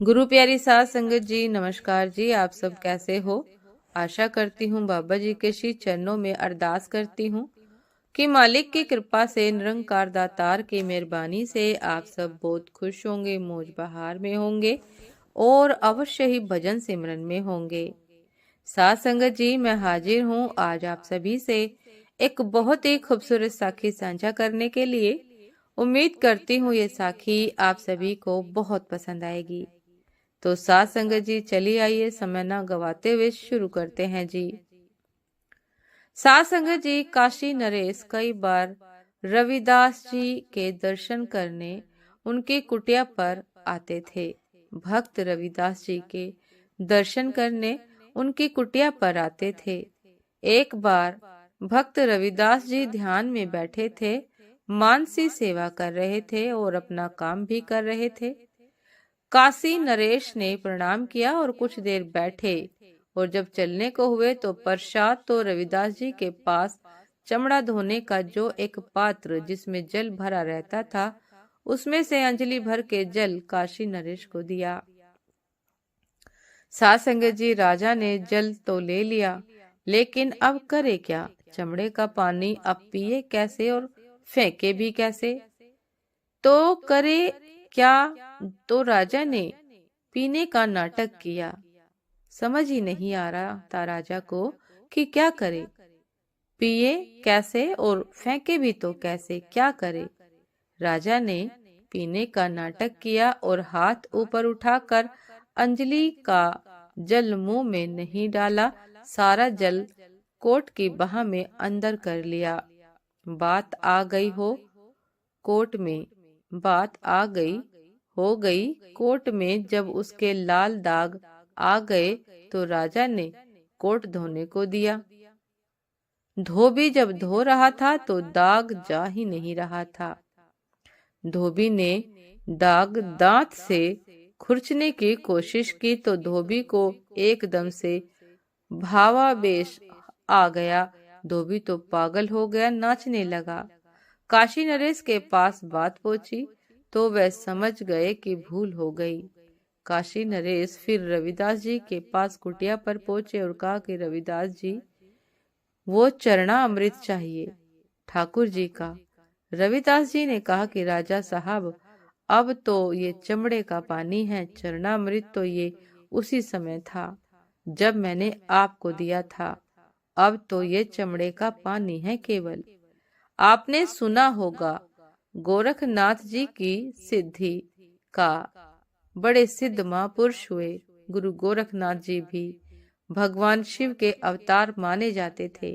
गुरु प्यारी साध संगत जी, नमस्कार जी। आप सब कैसे हो? आशा करती हूँ बाबा जी के श्री चरणों में अरदास करती हूँ कि मालिक की कृपा से, निरंकार दातार की मेहरबानी से आप सब बहुत खुश होंगे, मौज बहार में होंगे और अवश्य ही भजन सिमरन में होंगे। साध संगत जी, मैं हाजिर हूँ आज आप सभी से एक बहुत ही खूबसूरत साखी साझा करने के लिए। उम्मीद करती हूँ ये साखी आप सभी को बहुत पसंद आएगी। तो साथ संगत जी, चलिए आइए समय ना गवाते हुए शुरू करते हैं जी। साथ संगत जी, काशी नरेश कई बार रविदास जी के दर्शन करने उनकी कुटिया पर आते थे। भक्त रविदास जी के दर्शन करने उनकी कुटिया पर आते थे। एक बार भक्त रविदास जी ध्यान में बैठे थे, मानसी सेवा कर रहे थे और अपना काम भी कर रहे थे। काशी नरेश ने प्रणाम किया और कुछ देर बैठे और जब चलने को हुए तो प्रसाद तो रविदास जी के पास चमड़ा धोने का जो एक पात्र जिसमें जल भरा रहता था, उसमें से अंजलि भर के जल काशी नरेश को दिया। साध संगत जी, राजा ने जल तो ले लिया, लेकिन अब करे क्या? चमड़े का पानी अब पिए कैसे और फेंके भी कैसे? तो करे क्या? तो राजा ने पीने का नाटक किया। समझ ही नहीं आ रहा था राजा को कि क्या करे, पिए कैसे और फेंके भी तो कैसे, क्या करे। राजा ने पीने का नाटक किया और हाथ ऊपर उठाकर अंजलि का जल मुंह में नहीं डाला, सारा जल कोट की बाह में अंदर कर लिया। बात आ गई हो कोट में, बात आ गई हो गई कोट में। जब उसके लाल दाग आ गए तो राजा ने कोट धोने को दिया। धोबी जब धो रहा था तो दाग जा ही नहीं रहा था। धोबी ने दाग दांत से खुरचने की कोशिश की तो धोबी को एकदम से भावावेश आ गया। धोबी तो पागल हो गया, नाचने लगा। काशी नरेश के पास बात पहुंची तो वह समझ गए कि भूल हो गई। काशी नरेश फिर रविदास जी के पास कुटिया पर पहुंचे और कहा कि रविदास जी, वो चरना अमृत चाहिए ठाकुर जी का। रविदास जी ने कहा कि राजा साहब, अब तो ये चमड़े का पानी है, चरना अमृत तो ये उसी समय था जब मैंने आपको दिया था। अब तो ये चमड़े का पानी है केवल। आपने सुना होगा गोरखनाथ जी की सिद्धि का, बड़े सिद्ध महापुरुष हुए। गुरु गोरखनाथ जी भी भगवान शिव के अवतार माने जाते थे।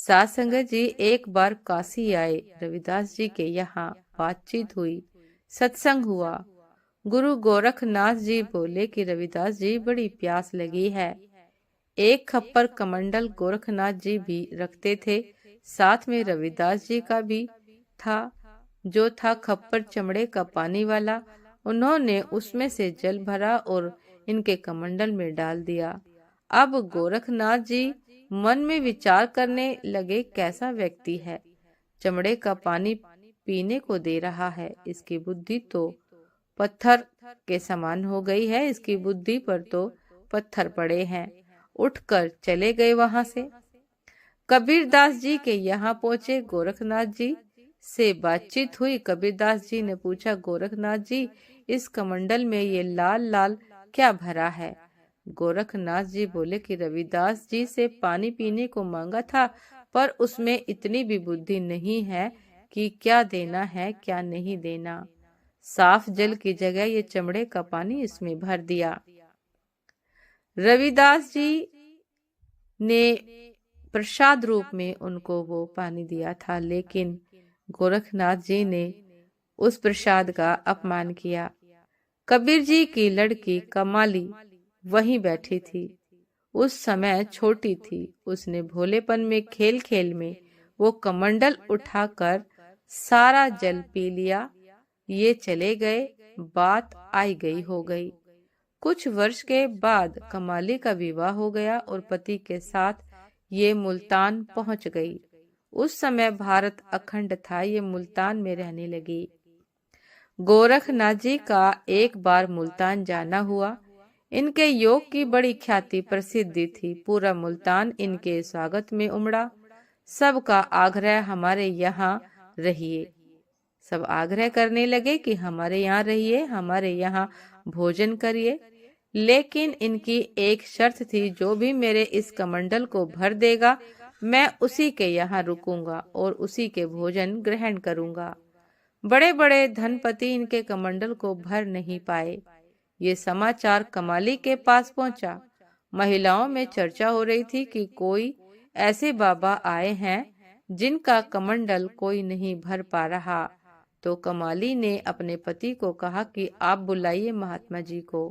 साथ संगत जी, एक बार काशी आए, रविदास जी के यहाँ बातचीत हुई, सत्संग हुआ। गुरु गोरखनाथ जी बोले कि रविदास जी, बड़ी प्यास लगी है। एक खप्पर कमंडल गोरखनाथ जी भी रखते थे, साथ में रविदास जी का भी था, जो था खप्पर चमड़े का पानी वाला। उन्होंने उसमें से जल भरा और इनके कमंडल में डाल दिया। अब गोरखनाथ जी मन में विचार करने लगे, कैसा व्यक्ति है, चमड़े का पानी पीने को दे रहा है। इसकी बुद्धि तो पत्थर के समान हो गई है, इसकी बुद्धि पर तो पत्थर पड़े हैं। उठकर चले गए वहां से। कबीरदास जी के यहाँ पहुंचे। गोरखनाथ जी से बातचीत हुई। कबीरदास जी ने पूछा, गोरखनाथ जी, इस कमंडल में ये लाल लाल क्या भरा है? गोरखनाथ जी बोले कि रविदास जी से पानी पीने को मांगा था, पर उसमें इतनी भी बुद्धि नहीं है कि क्या देना है क्या नहीं देना। साफ जल की जगह ये चमड़े का पानी इसमें भर दिया। रविदास जी ने प्रसाद रूप में उनको वो पानी दिया था, लेकिन गोरखनाथ जी ने उस प्रसाद का अपमान किया। कबीर जी की लड़की कमाली वहीं बैठी थी। उस समय छोटी थी। उसने भोलेपन में, खेल खेल में वो कमंडल उठाकर सारा जल पी लिया। ये चले गए, बात आई गई हो गई। कुछ वर्ष के बाद कमाली का विवाह हो गया और पति के साथ ये मुल्तान पहुंच गई। उस समय भारत अखंड था, ये मुल्तान में रहने लगी। गोरखनाथ जी का एक बार मुल्तान जाना हुआ। इनके योग की बड़ी ख्याति प्रसिद्धि थी। पूरा मुल्तान इनके स्वागत में उमड़ा। सबका आग्रह हमारे यहाँ रहिए। सब आग्रह करने लगे कि हमारे यहाँ रहिए, हमारे यहाँ भोजन करिए। लेकिन इनकी एक शर्त थी, जो भी मेरे इस कमंडल को भर देगा मैं उसी के यहाँ रुकूंगा और उसी के भोजन ग्रहण करूंगा। बड़े बड़े धनपति इनके कमंडल को भर नहीं पाए। ये समाचार कमाली के पास पहुंचा। महिलाओं में चर्चा हो रही थी कि कोई ऐसे बाबा आए हैं जिनका कमंडल कोई नहीं भर पा रहा। तो कमाली ने अपने पति को कहा कि आप बुलाइए महात्मा जी को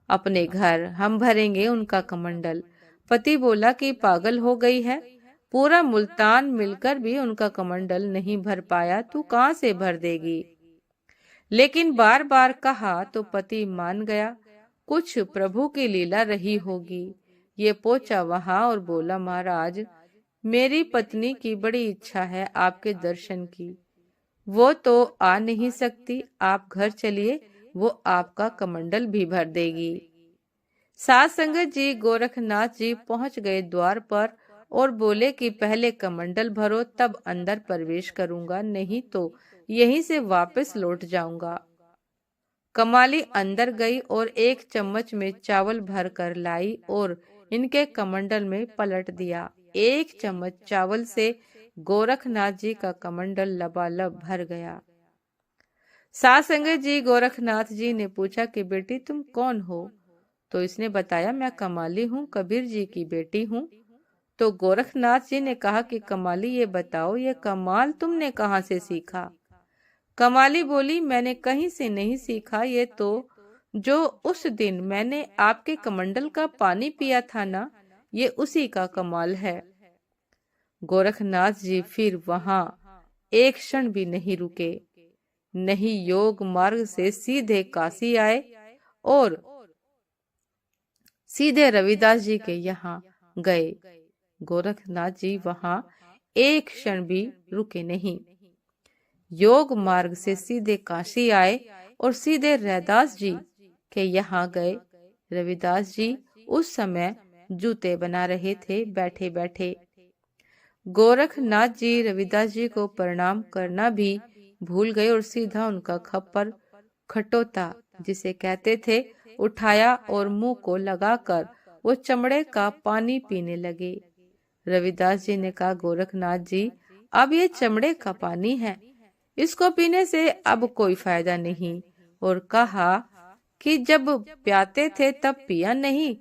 अपने घर, हम भरेंगे उनका कमंडल। पति बोला कि पागल हो गई है, पूरा मुल्तान मिलकर भी उनका कमंडल नहीं भर पाया, तू कहाँ से भर देगी। लेकिन बार बार कहा तो पति मान गया। कुछ प्रभु की लीला रही होगी। ये पहुंचा वहां और बोला, महाराज मेरी पत्नी की बड़ी इच्छा है आपके दर्शन की, वो तो आ नहीं सकती, आप घर चलिए, वो आपका कमंडल भी भर देगी। साध संगत जी गोरखनाथ जी पहुंच गए द्वार पर और बोले कि पहले कमंडल भरो तब अंदर प्रवेश करूंगा, नहीं तो यहीं से वापस लौट जाऊंगा। कमाली अंदर गई और एक चम्मच में चावल भर कर लाई और इनके कमंडल में पलट दिया। एक चम्मच चावल से गोरखनाथ जी का कमंडल लबालब भर गया। साध संगत जी गोरखनाथ जी ने पूछा कि बेटी तुम कौन हो? तो इसने बताया, मैं कमाली हूँ, कबीर जी की बेटी हूँ। तो गोरखनाथ जी ने कहा कि कमाली ये बताओ, ये कमाल तुमने कहाँ से सीखा? कमाली बोली, मैंने कहीं से नहीं सीखा, ये तो जो उस दिन मैंने आपके कमंडल का पानी पिया था ना, ये उसी का कमाल है। गोरखनाथ जी फिर वहां एक क्षण भी नहीं रुके, नहीं योग मार्ग से सीधे काशी आए और सीधे रविदास जी के यहाँ गए। गोरखनाथ जी वहां एक क्षण भी रुके नहीं, योग मार्ग से सीधे काशी आए और सीधे रविदास जी के यहाँ गए। रविदास जी उस समय जूते बना रहे थे बैठे बैठे। गोरखनाथ जी रविदास जी को प्रणाम करना भी भूल गए और सीधा उनका खप्पर खटोता जिसे कहते थे उठाया और मुंह को लगाकर वो चमड़े का पानी पीने लगे। रविदास जी ने कहा, गोरखनाथ जी अब ये चमड़े का पानी है, इसको पीने से अब कोई फायदा नहीं। और कहा कि जब प्याते थे तब पिया नहीं,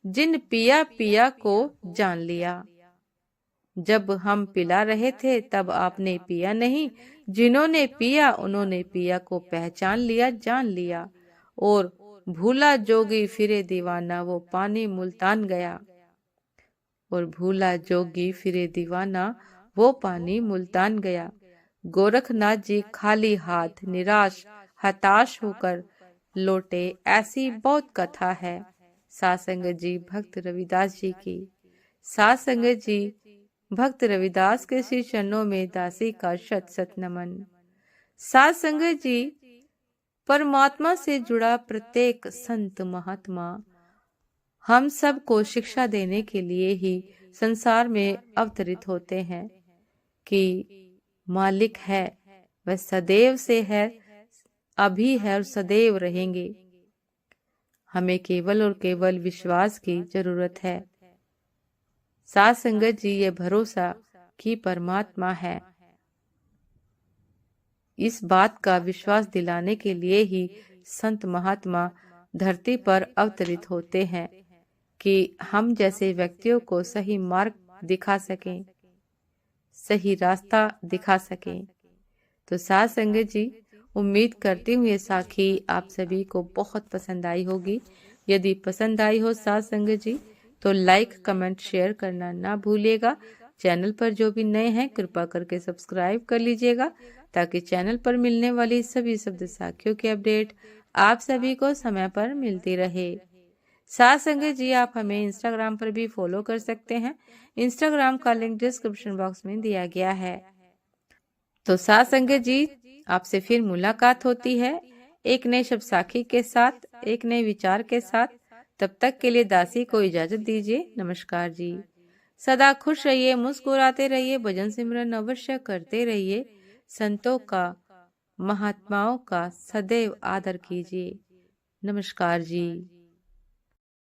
जिन पिया पिया को जान लिया। जब हम पिला रहे थे तब आपने पिया नहीं, जिन्होंने पिया उन्होंने पिया को पहचान लिया, जान लिया। और भूला जोगी फिरे दीवाना, वो पानी मुल्तान गया। और भूला जोगी फिरे दीवाना, वो पानी मुल्तान गया। गोरखनाथ जी खाली हाथ निराश हताश होकर लौटे। ऐसी बहुत कथा है साध संगत जी भक्त रविदास जी की। साध संगत जी भक्त रविदास के श्री चरणों में दासी का शत शत नमन। साध संगत जी परमात्मा से जुड़ा प्रत्येक संत महात्मा हम सब को शिक्षा देने के लिए ही संसार में अवतरित होते हैं कि मालिक है, वह सदैव से है, अभी है और सदैव रहेंगे। हमें केवल और केवल विश्वास की जरूरत है। साध संगत जी ये भरोसा कि परमात्मा है, इस बात का विश्वास दिलाने के लिए ही संत महात्मा धरती पर अवतरित होते हैं कि हम जैसे व्यक्तियों को सही मार्ग दिखा सकें, सही रास्ता दिखा सकें। तो साध संगत जी उम्मीद करती हूँ ये साखी आप सभी को बहुत पसंद आई होगी। यदि पसंद आई हो साध संगत जी तो लाइक कमेंट शेयर करना ना भूलिएगा। चैनल पर जो भी नए हैं कृपा करके सब्सक्राइब कर लीजिएगा ताकि चैनल पर मिलने वाली सभी शब्द साखियों की अपडेट आप सभी को समय पर मिलती रहे। साध संगत जी आप हमें इंस्टाग्राम पर भी फॉलो कर सकते हैं। इंस्टाग्राम का लिंक डिस्क्रिप्शन बॉक्स में दिया गया है। तो साध संगत जी आपसे फिर मुलाकात होती है एक नए शब्द साखी के साथ, एक नए विचार के साथ। तब तक के लिए दासी को इजाजत दीजिए। नमस्कार जी। सदा खुश रहिए, मुस्कुराते रहिए, भजन सिमरन अवश्य करते रहिए। संतों का, महात्माओं का सदैव आदर कीजिए। नमस्कार जी।